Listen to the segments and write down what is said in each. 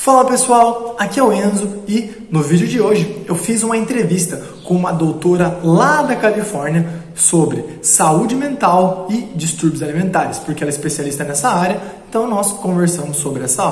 Fala pessoal, aqui é o Enzo e no vídeo de hoje eu fiz uma entrevista com uma doutora lá da Califórnia sobre saúde mental e distúrbios alimentares, porque ela é especialista nessa área, então nós conversamos sobre essa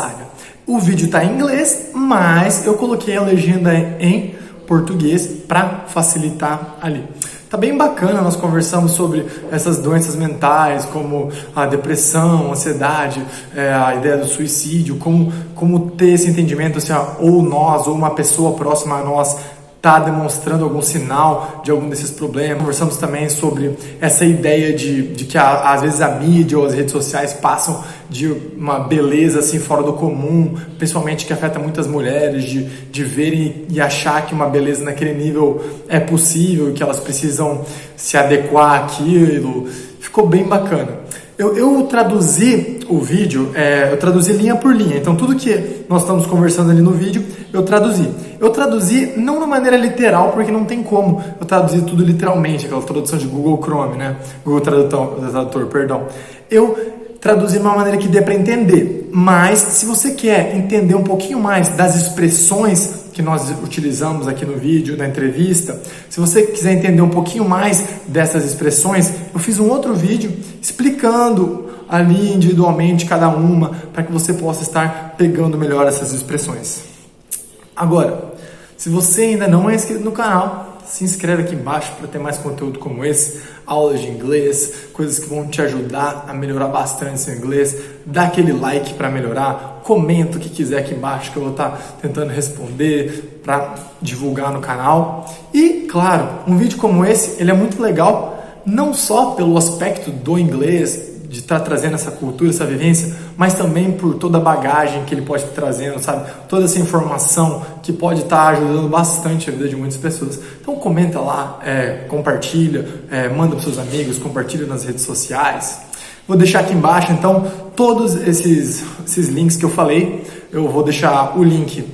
área. O vídeo está em inglês, mas eu coloquei a legenda em português para facilitar ali. Tá bem bacana, nós conversamos sobre essas doenças mentais, como a depressão, a ansiedade, a ideia do suicídio, como ter esse entendimento, se ou nós, ou uma pessoa próxima a nós está demonstrando algum sinal de algum desses problemas. Conversamos também sobre essa ideia de que às vezes a mídia ou as redes sociais passam de uma beleza assim fora do comum, principalmente que afeta muitas mulheres, de verem e achar que uma beleza naquele nível é possível, que elas precisam se adequar àquilo. Ficou bem bacana. Eu traduzi o vídeo, eu traduzi linha por linha, então tudo que nós estamos conversando ali no vídeo, eu traduzi. Eu traduzi não de maneira literal, porque não tem como eu traduzir tudo literalmente, aquela tradução de Google Chrome, né? Google Tradutor, perdão. Eu traduzi de uma maneira que dê para entender, mas se você quer entender um pouquinho mais das expressões que nós utilizamos aqui no vídeo, na entrevista, se você quiser entender um pouquinho mais dessas expressões, eu fiz um outro vídeo explicando ali individualmente cada uma, para que você possa estar pegando melhor essas expressões. Agora, se você ainda não é inscrito no canal, se inscreve aqui embaixo para ter mais conteúdo como esse, aulas de inglês, coisas que vão te ajudar a melhorar bastante seu inglês. Dá aquele like para melhorar, comenta o que quiser aqui embaixo que eu vou estar tentando responder para divulgar no canal. E, claro, um vídeo como esse, ele é muito legal, não só pelo aspecto do inglês, de estar trazendo essa cultura, essa vivência, mas também por toda a bagagem que ele pode estar trazendo, sabe? Toda essa informação que pode estar ajudando bastante a vida de muitas pessoas. Então comenta lá, compartilha, manda para seus amigos, compartilha nas redes sociais. Vou deixar aqui embaixo, então, todos esses links que eu falei. Eu vou deixar o link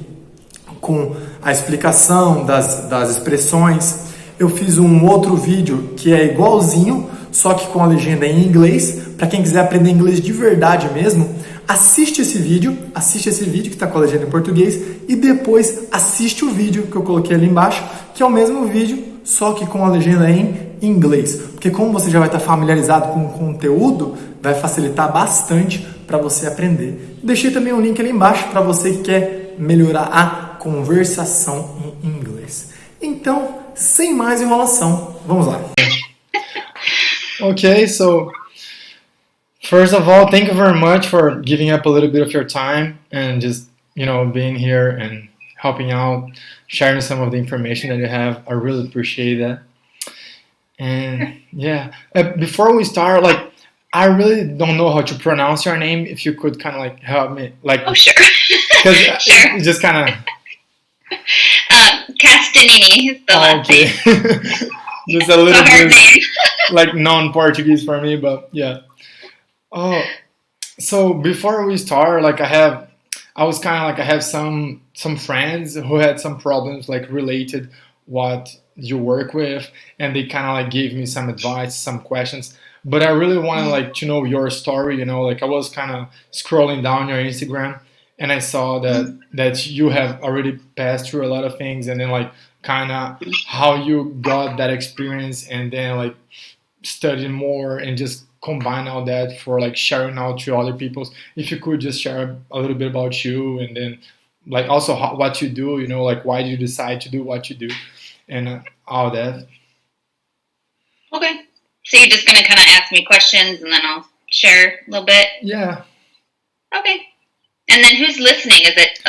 com a explicação das expressões. Eu fiz um outro vídeo que é igualzinho, só que com a legenda em inglês. Para quem quiser aprender inglês de verdade mesmo, assiste esse vídeo que está com a legenda em português e depois assiste o vídeo que eu coloquei ali embaixo, que é o mesmo vídeo, só que com a legenda em inglês. Porque como você já vai estar familiarizado com o conteúdo, vai facilitar bastante para você aprender. Deixei também um link ali embaixo para você que quer melhorar a conversação em inglês. Então, sem mais enrolação, vamos lá. Okay, so first of all, thank you very much for giving up a little bit of your time and just, being here and helping out, sharing some of the information that you have. I really appreciate that. And yeah, before we start, I really don't know how to pronounce your name. If you could kind of help me, Oh, sure. Because Sure. it just kind of. Castagnini is the last Okay. name. Just a little Hard bit name. non-Portuguese for me, but yeah. Oh, so before we start, I have some friends who had some problems related what you work with, and they kind of gave me some advice, some questions. But I really want to know your story. I was kind of scrolling down your Instagram, and I saw that you have already passed through a lot of things, and then kind of how you got that experience, and then studying more and just combine all that for sharing out to other people. If you could just share a little bit about you, and then also what you do, why do you decide to do what you do, and all that. Okay. So you're just going to kind of ask me questions and then I'll share a little bit? Yeah. Okay. And then who's listening? Is it...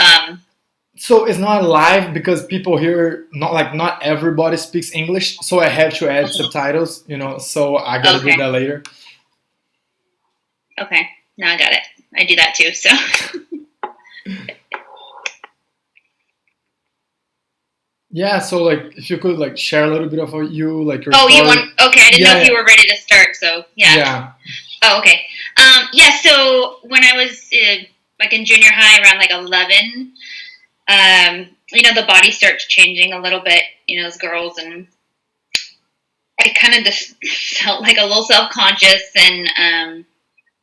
So it's not live because people here, not everybody speaks English, so I have to add subtitles, so I gotta do that later. Okay, now I got it. I do that too, so. Yeah, so if you could share a little bit of you, your Oh, story. you want? Okay, I didn't know if you were ready to start. So yeah. Yeah. Oh, okay. Yeah. So when I was in junior high, around 11, the body starts changing a little bit. As girls, and I kind of just felt a little self-conscious, and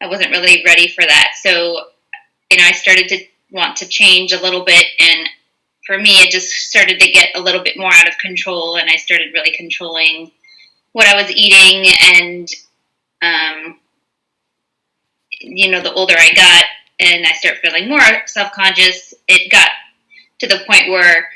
I wasn't really ready for that. So I started to want to change a little bit. And for me, it just started to get a little bit more out of control, and I started really controlling what I was eating. And, the older I got and I started feeling more self-conscious, it got to the point where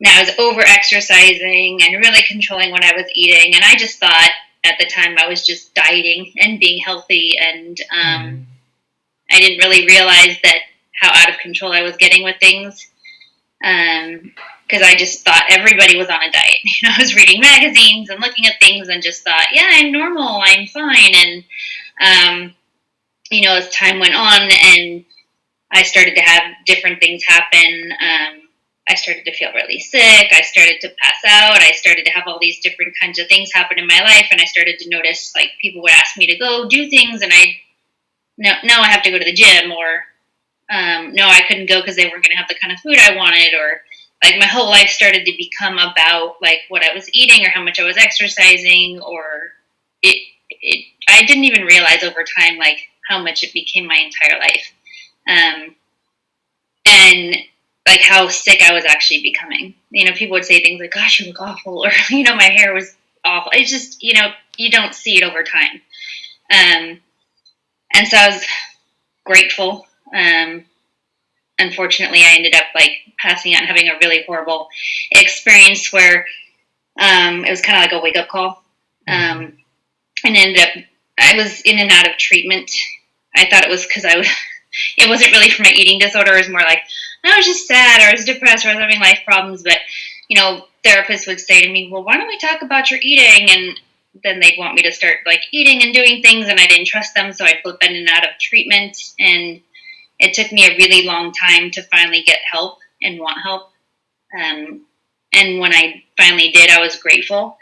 now I was over-exercising and really controlling what I was eating. And I just thought at the time I was just dieting and being healthy. And I didn't really realize that how out of control I was getting with things. Because I just thought everybody was on a diet. I was reading magazines and looking at things and just thought, yeah, I'm normal, I'm fine. And, as time went on and I started to have different things happen, I started to feel really sick. I started to pass out. I started to have all these different kinds of things happen in my life. And I started to notice, like, people would ask me to go do things. And no, I have to go to the gym, or no, I couldn't go because they weren't going to have the kind of food I wanted. Or, like, my whole life started to become about, like, what I was eating or how much I was exercising. Or I didn't even realize over time, like, how much it became my entire life. And like how sick I was actually becoming. People would say things like, gosh, you look awful, or, my hair was awful. It's just, you don't see it over time. And so I was grateful. Unfortunately, I ended up, like, passing out and having a really horrible experience where it was kind of like a wake-up call. And I was in and out of treatment. I thought it was because it wasn't really for my eating disorder. It was more like, I was just sad, or I was depressed, or I was having life problems. But, therapists would say to me, well, why don't we talk about your eating? And then they'd want me to start, like, eating and doing things, and I didn't trust them. So I'd flip in and out of treatment. And it took me a really long time to finally get help and want help. And when I finally did, I was grateful.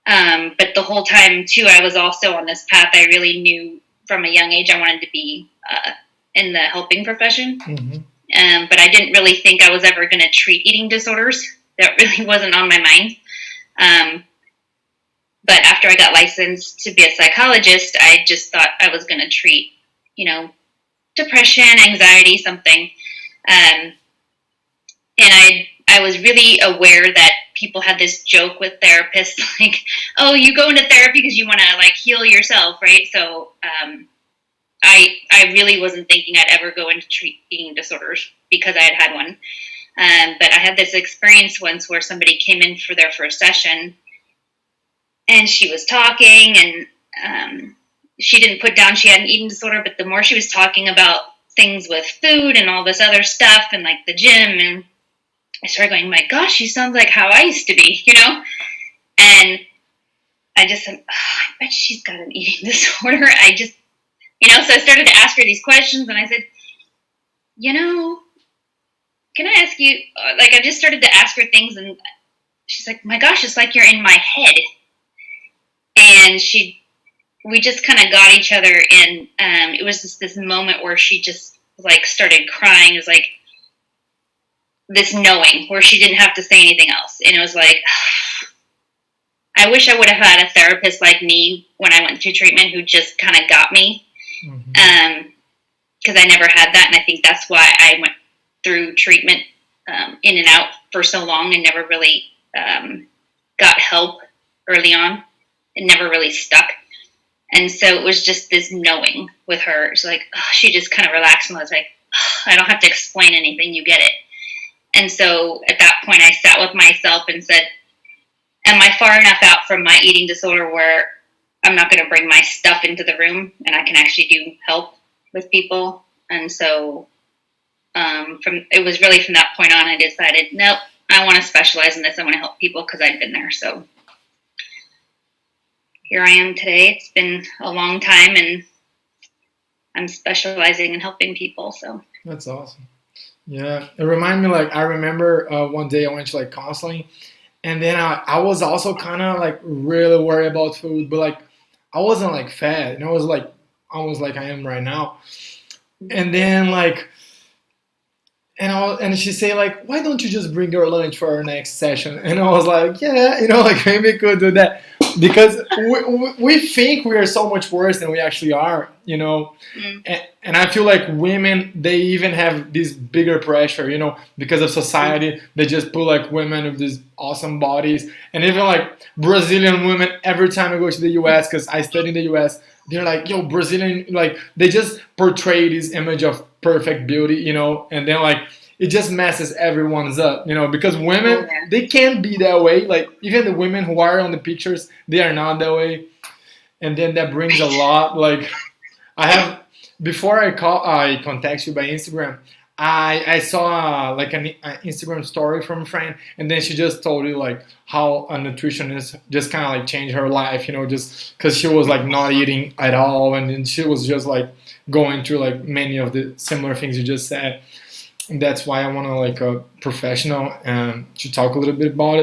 But the whole time, too, I was also on this path. I really knew from a young age I wanted to be in the helping profession. Mm-hmm. But I didn't really think I was ever going to treat eating disorders. That really wasn't on my mind. But after I got licensed to be a psychologist, I just thought I was going to treat, depression, anxiety, something. And I was really aware that people had this joke with therapists, like, oh, you go into therapy because you want to, like, heal yourself, right? So I really wasn't thinking I'd ever go into treat eating disorders because I had one. But I had this experience once where somebody came in for their first session, and she was talking, and she didn't put down she had an eating disorder, but the more she was talking about things with food and all this other stuff and, like, the gym, and I started going, my gosh, she sounds like how I used to be, And I just said, I bet she's got an eating disorder. So I started to ask her these questions, and I said, can I ask you, like, I just started to ask her things, and she's like, my gosh, it's like you're in my head. And we just kind of got each other, and it was just this moment where she just, like, started crying. It was like this knowing where she didn't have to say anything else. And it was like, I wish I would have had a therapist like me when I went through treatment who just kind of got me. Because I never had that, and I think that's why I went through treatment in and out for so long and never really got help early on. It never really stuck. And so it was just this knowing with her. It's like, she just kind of relaxed, and I was like, I don't have to explain anything, you get it. And so at that point I sat with myself and said, am I far enough out from my eating disorder where I'm not going to bring my stuff into the room and I can actually do help with people? And so it was really from that point on I decided, nope, I want to specialize in this. I want to help people because I'd been there. So here I am today. It's been a long time, and I'm specializing in helping people. So that's awesome. Yeah, it reminded me, like, I remember one day I went to, like, counseling, and then I was also kind of, like, really worried about food, but, like, I wasn't, like, fat, I was, like, almost like I am right now. And then, like, and she said, like, why don't you just bring your lunch for our next session? And I was like, yeah, like, maybe I could do that. because we think we are so much worse than we actually are, you know. And I feel like women, they even have this bigger pressure, you know, because of society. They just put like women with these awesome bodies, and even like Brazilian women. Every time I go to the U.S., because I study in the U.S., they're like, yo, Brazilian, like they just portray this image of perfect beauty, you know, and then like it just messes everyone's up, you know, because women, they can't be that way. Like even the women who are on the pictures, they are not that way. And then that brings a lot. Like I have, before I contact you by Instagram, I saw like an Instagram story from a friend, and then she just told you like how a nutritionist just kind of like changed her life, you know, just because she was like not eating at all, and then she was just like going through like many of the similar things you just said. And that's why I want to like a professional to talk a little bit about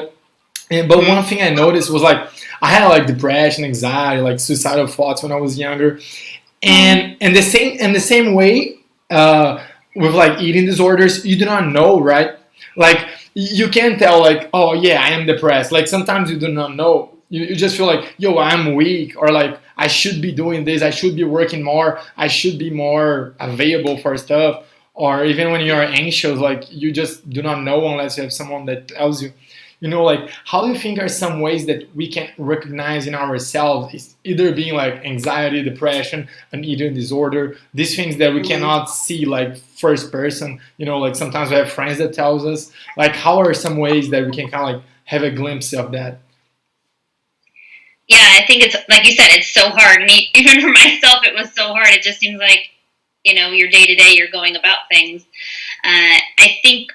it. But one thing I noticed was like I had like depression, anxiety, like suicidal thoughts when I was younger, and the same way with like eating disorders, you do not know, right? Like you can't tell like, oh yeah, I am depressed. Like sometimes you do not know. You just feel like, yo, I'm weak, or like I should be doing this, I should be working more, I should be more available for stuff. Or even when you're anxious, like you just do not know unless you have someone that tells you. You know, like how do you think are some ways that we can recognize in ourselves, is either being like anxiety, depression, an eating disorder, these things that we cannot see like first person, you know, like sometimes we have friends that tells us, like how are some ways that we can kind of like have a glimpse of that? Yeah, I think it's like you said, it's so hard. And even for myself, it was so hard. It just seems like, you know, your day to day, you're going about things. I think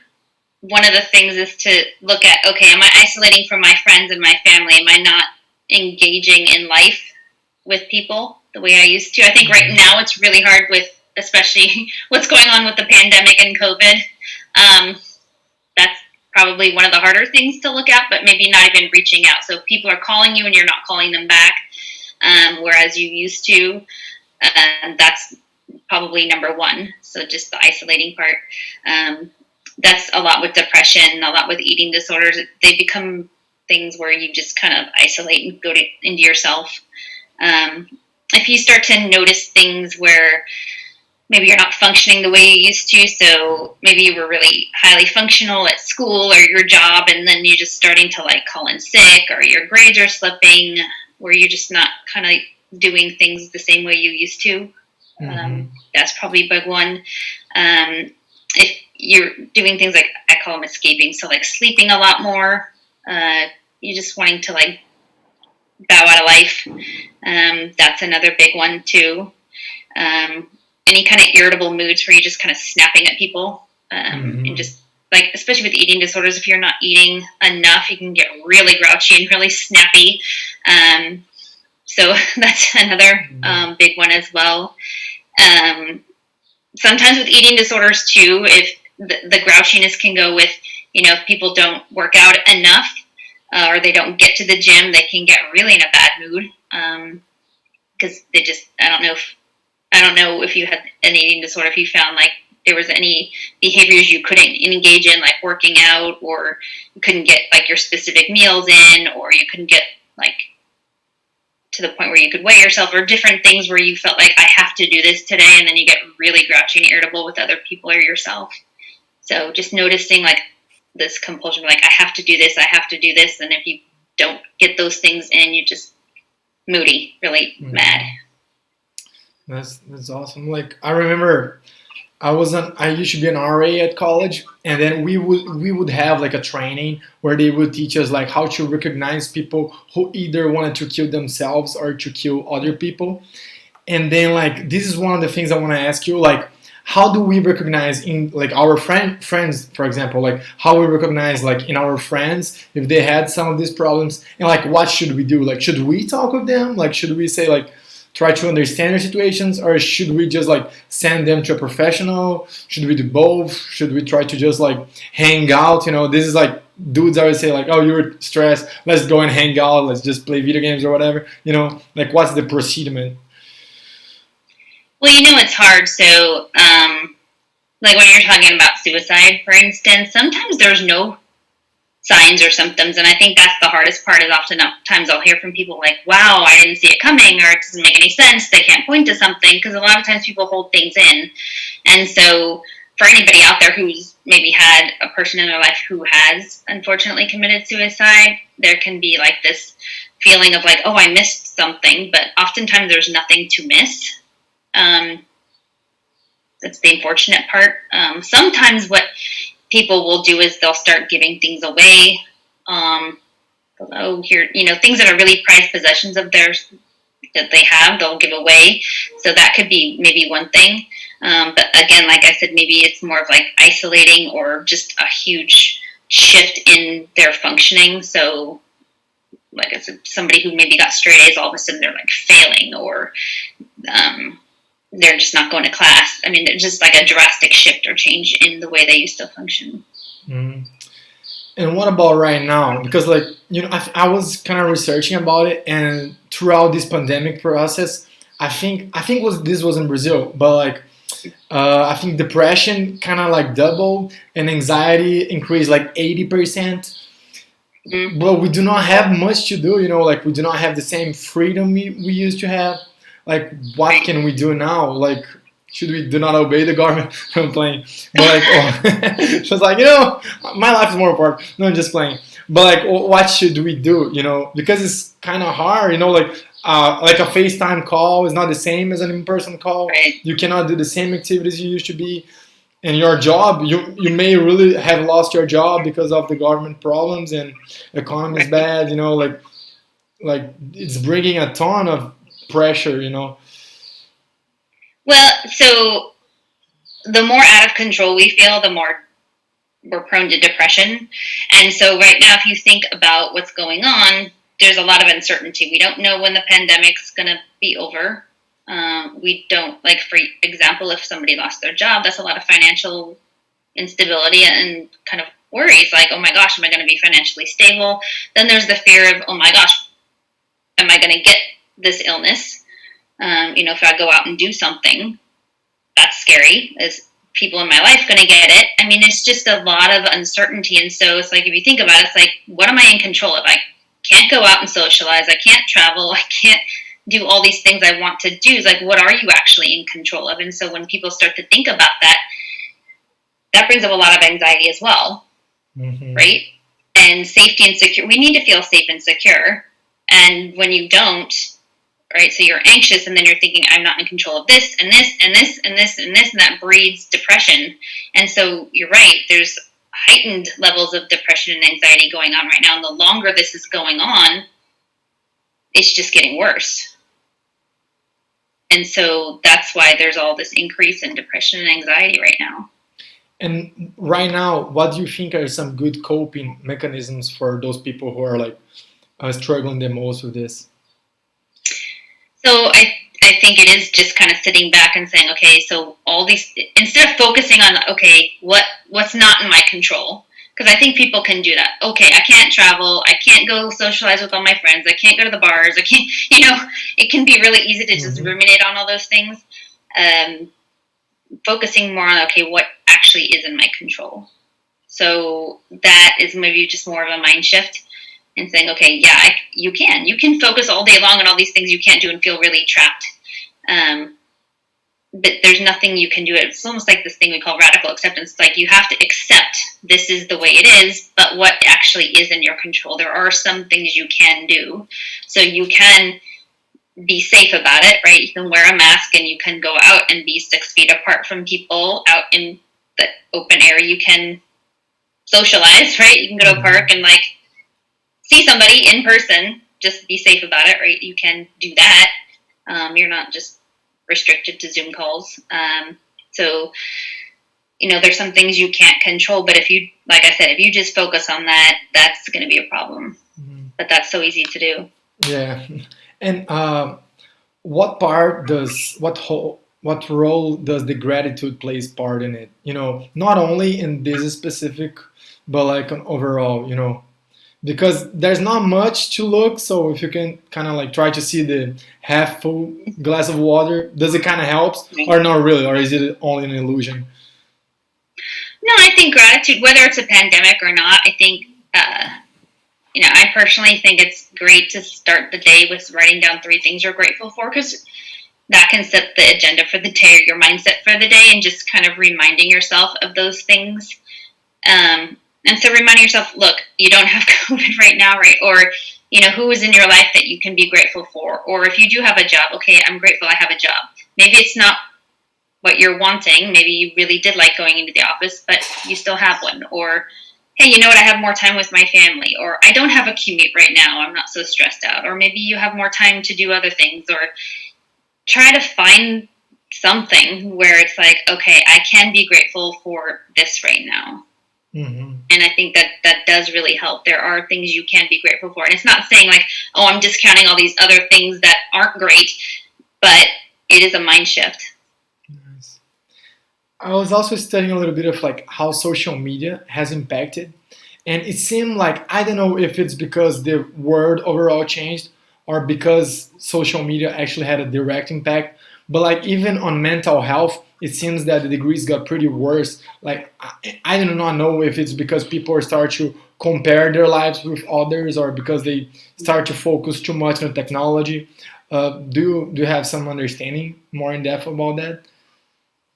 one of the things is to look at, okay, am I isolating from my friends and my family? Am I not engaging in life with people the way I used to? I think right now it's really hard with, especially what's going on with the pandemic and COVID. That's probably one of the harder things to look at, but maybe not even reaching out. So people are calling you and you're not calling them back, whereas you used to. That's probably number one. So just the isolating part. That's a lot with depression, a lot with eating disorders. They become things where you just kind of isolate and go into yourself. If you start to notice things where maybe you're not functioning the way you used to, so maybe you were really highly functional at school or your job, and then you're just starting to like call in sick, or your grades are slipping, where you're just not kind of doing things the same way you used to. That's probably a big one. If you're doing things like, I call them escaping, so like sleeping a lot more, you're just wanting to like bow out of life. That's another big one too. Any kind of irritable moods where you're just kind of snapping at people, and just like, especially with eating disorders, if you're not eating enough, you can get really grouchy and really snappy. So that's another big one as well. Sometimes with eating disorders too, if the grouchiness can go with, you know, if people don't work out enough, or they don't get to the gym, they can get really in a bad mood, because they just, I don't know if you had an eating disorder, if you found like there was any behaviors you couldn't engage in, like working out, or you couldn't get like your specific meals in, or you couldn't get like to the point where you could weigh yourself, or different things where you felt like, I have to do this today, and then you get really grouchy and irritable with other people or yourself. So just noticing like this compulsion, like I have to do this, and if you don't get those things in, you just moody, really mad. That's awesome. Like I remember I used to be an RA at college, and then we would have like a training where they would teach us like how to recognize people who either wanted to kill themselves or to kill other people. And then like this is one of the things I want to ask you, like how do we recognize in like our friends, for example, like how we recognize like in our friends if they had some of these problems, and like what should we do? Like should we talk with them? Like should we say like try to understand their situations, or should we just like send them to a professional? Should we do both? Should we try to just like hang out? You know, this is like dudes always say like, oh, you're stressed, let's go and hang out, let's just play video games or whatever, you know, like what's the procedure? Well, you know, it's hard. So like when you're talking about suicide, for instance, sometimes there's no signs or symptoms. And I think that's the hardest part, is oftentimes I'll hear from people like, wow, I didn't see it coming, or it doesn't make any sense. They can't point to something, because a lot of times people hold things in. And so for anybody out there who's maybe had a person in their life who has unfortunately committed suicide, there can be like this feeling of like, oh, I missed something, but oftentimes there's nothing to miss. That's the unfortunate part. Sometimes what people will do is they'll start giving things away. Here, things that are really prized possessions of theirs that they have, they'll give away. So that could be maybe one thing. But again, like I said, maybe it's more of like isolating, or just a huge shift in their functioning. So like I said, somebody who maybe got straight A's, all of a sudden they're like failing, or they're just not going to class. I mean, there's just like a drastic shift or change in the way they used to function. Mm. And what about right now? Because I was kind of researching about it, and throughout this pandemic process, I think this was in Brazil, but I think depression kind of like doubled, and anxiety increased like 80%. Mm-hmm. But we do not have much to do, we do not have the same freedom we used to have. Like, what can we do now? Like, should we do not obey the government? I'm playing. But she was like, my life is more important. No, I'm just playing. But what should we do? Because it's kind of hard, like a FaceTime call is not the same as an in-person call. Right. You cannot do the same activities you used to be. And your job, you may really have lost your job because of the government problems, and economy is bad, like it's bringing a ton of pressure, Well, so the more out of control we feel, the more we're prone to depression. And so right now, if you think about what's going on, there's a lot of uncertainty. We don't know when the pandemic's going to be over. We don't, like, for example, if somebody lost their job, that's a lot of financial instability and kind of worries, like, oh my gosh, am I going to be financially stable? Then there's the fear of, oh my gosh, am I going to get this illness? If I go out and do something, that's scary. Is people in my life going to get it? I mean, it's just a lot of uncertainty. And so it's like, if you think about it, it's like, what am I in control of? I can't go out and socialize. I can't travel. I can't do all these things I want to do. It's like, what are you actually in control of? And so when people start to think about that, that brings up a lot of anxiety as well, mm-hmm. right? And safety and secure. We need to feel safe and secure. And when you don't, right, so you're anxious, and then you're thinking, I'm not in control of this and this and this and this and this, and that breeds depression. And so you're right, there's heightened levels of depression and anxiety going on right now. And the longer this is going on, it's just getting worse. And so that's why there's all this increase in depression and anxiety right now. And right now, what do you think are some good coping mechanisms for those people who are struggling the most with this? So I think it is just kind of sitting back and saying, okay, so all these, instead of focusing on, okay, what's not in my control? Because I think people can do that. Okay, I can't travel. I can't go socialize with all my friends. I can't go to the bars. I can't, it can be really easy to just ruminate on all those things. Focusing more on, okay, what actually is in my control. So that is maybe just more of a mind shift, and saying, okay, yeah, you can focus all day long on all these things you can't do and feel really trapped. But there's nothing you can do. It's almost like this thing we call radical acceptance. It's like, you have to accept this is the way it is, but what actually is in your control? There are some things you can do. So you can be safe about it, right? You can wear a mask, and you can go out and be 6 feet apart from people out in the open air. You can socialize, right? You can go to a park and see somebody in person. Just be safe about it, right? You can do that. You're not just restricted to Zoom calls. So, there's some things you can't control, but if you, like I said, if you just focus on that, that's going to be a problem. Mm-hmm. But that's so easy to do. Yeah. And what role does the gratitude plays part in it? Not only in this specific, but overall, because there's not much to look. So if you can kind of try to see the half full glass of water, does it kind of helps, or not really, or is it only an illusion? No, I think gratitude, whether it's a pandemic or not, I think I personally think it's great to start the day with writing down 3 things you're grateful for, because that can set the agenda for the day or your mindset for the day, and just kind of reminding yourself of those things. And so reminding yourself, look, you don't have COVID right now, right? Or, who is in your life that you can be grateful for? Or if you do have a job, okay, I'm grateful I have a job. Maybe it's not what you're wanting. Maybe you really did like going into the office, but you still have one. Or, hey, you know what, I have more time with my family. Or I don't have a commute right now, I'm not so stressed out. Or maybe you have more time to do other things. Or try to find something where it's like, okay, I can be grateful for this right now. Mm-hmm. And I think that does really help. There are things you can be grateful for. And it's not saying like, oh, I'm discounting all these other things that aren't great, but it is a mind shift. Nice. I was also studying a little bit of like how social media has impacted. And it seemed like, I don't know if it's because the world overall changed or because social media actually had a direct impact, but like even on mental health, it seems that the degrees got pretty worse. Like I do not know if it's because people start to compare their lives with others or because they start to focus too much on technology. Do you have some understanding more in depth about that?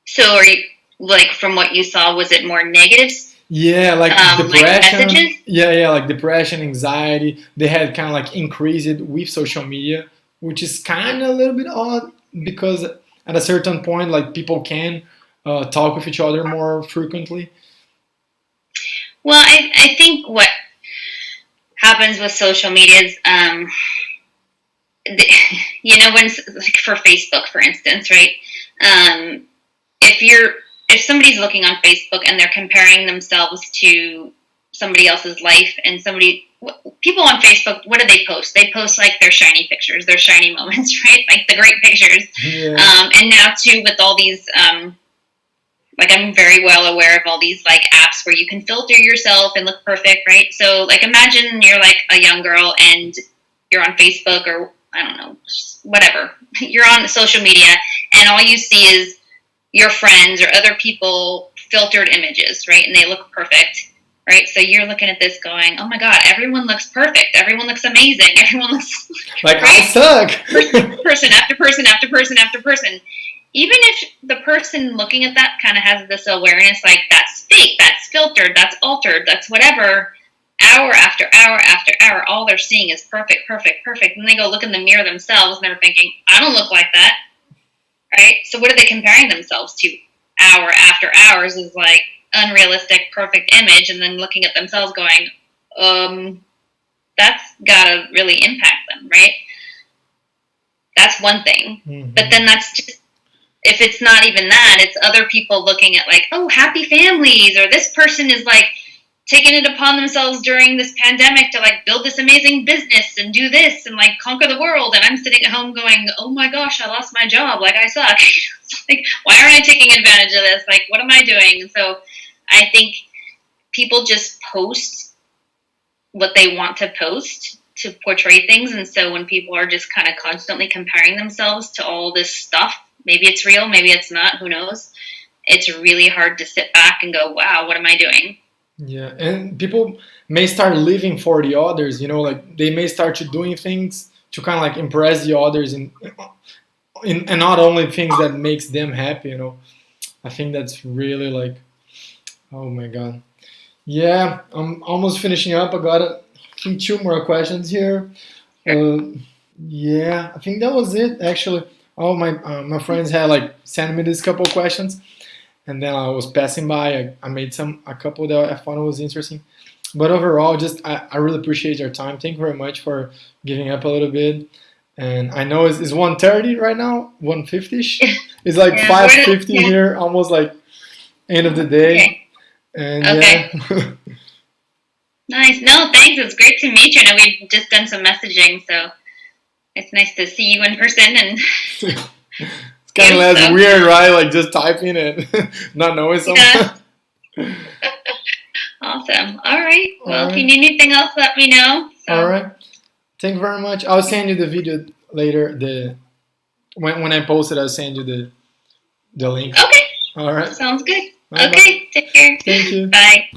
So are you, like, from what you saw, was it more negatives? Yeah, like Like depression. messages? Yeah, like depression, anxiety. They had kind of like increased it with social media, which is kind of a little bit odd because at a certain point, like people can talk with each other more frequently. Well, I think what happens with social media is, when, like, for Facebook, for instance, right? If somebody's looking on Facebook and they're comparing themselves to somebody else's life, and people on Facebook, what do they post? They post like their shiny pictures, their shiny moments, right? Like the great pictures. Yeah. And now too, with all these, like, I'm very well aware of all these like apps where you can filter yourself and look perfect, right? So like imagine you're like a young girl and you're on Facebook, or I don't know, whatever. You're on social media and all you see is your friends or other people filtered images, right? And they look perfect, right? So you're looking at this going, oh my God, everyone looks perfect. Everyone looks amazing. Everyone looks Like great. I suck. Person after person after person after person. Even if the person looking at that kind of has this awareness, like that's fake, that's filtered, that's altered, that's whatever, hour after hour after hour, all they're seeing is perfect, perfect, perfect. And they go look in the mirror themselves and they're thinking, I don't look like that. Right? So what are they comparing themselves to? Hour after hours is like unrealistic, perfect image, and then looking at themselves going, that's gotta really impact them, right? That's one thing. Mm-hmm. But then that's just, if it's not even that, it's other people looking at like, oh, happy families, or this person is like taking it upon themselves during this pandemic to like build this amazing business and do this and like conquer the world, and I'm sitting at home going, oh my gosh, I lost my job, like I suck. Like, why aren't I taking advantage of this? Like, what am I doing? And so I think people just post what they want to post to portray things, and so when people are just kind of constantly comparing themselves to all this stuff, maybe it's real, maybe it's not, who knows, it's really hard to sit back and go, wow, what am I doing? Yeah, and people may start living for the others, like they may start to doing things to kind of like impress the others and not only things that makes them happy. I think that's really like, oh my God. Yeah, I'm almost finishing up. I got I think 2 more questions here. Yeah, I think that was it actually. All my friends had like sent me this couple questions, and then I was passing by. I made a couple that I found was interesting. But overall, just I really appreciate your time. Thank you very much for giving up a little bit. And I know it's 1:30 right now, 1:50ish. It's like Yeah, 5:50 here, almost like end of the day. Okay. And Okay. yeah. Nice. No, thanks. It's great to meet you. I know we've just done some messaging, so it's nice to see you in person. And It's kind of less weird, right? Like just typing it, not knowing someone. Yeah. Awesome. All right. Well, All if you right. need anything else, let me know. So. All right. Thank you very much. I'll send you the video later. When I post it, I'll send you the link. Okay. All right. Sounds good. Bye-bye. Okay. Take care. Thank you. Bye.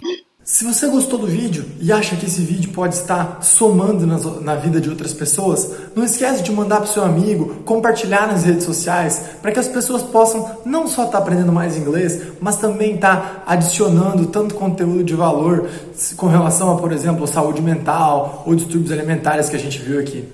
Se você gostou do vídeo e acha que esse vídeo pode estar somando na vida de outras pessoas, não esquece de mandar para o seu amigo, compartilhar nas redes sociais, para que as pessoas possam não só estar aprendendo mais inglês, mas também estar adicionando tanto conteúdo de valor com relação a, por exemplo, saúde mental ou distúrbios alimentares que a gente viu aqui.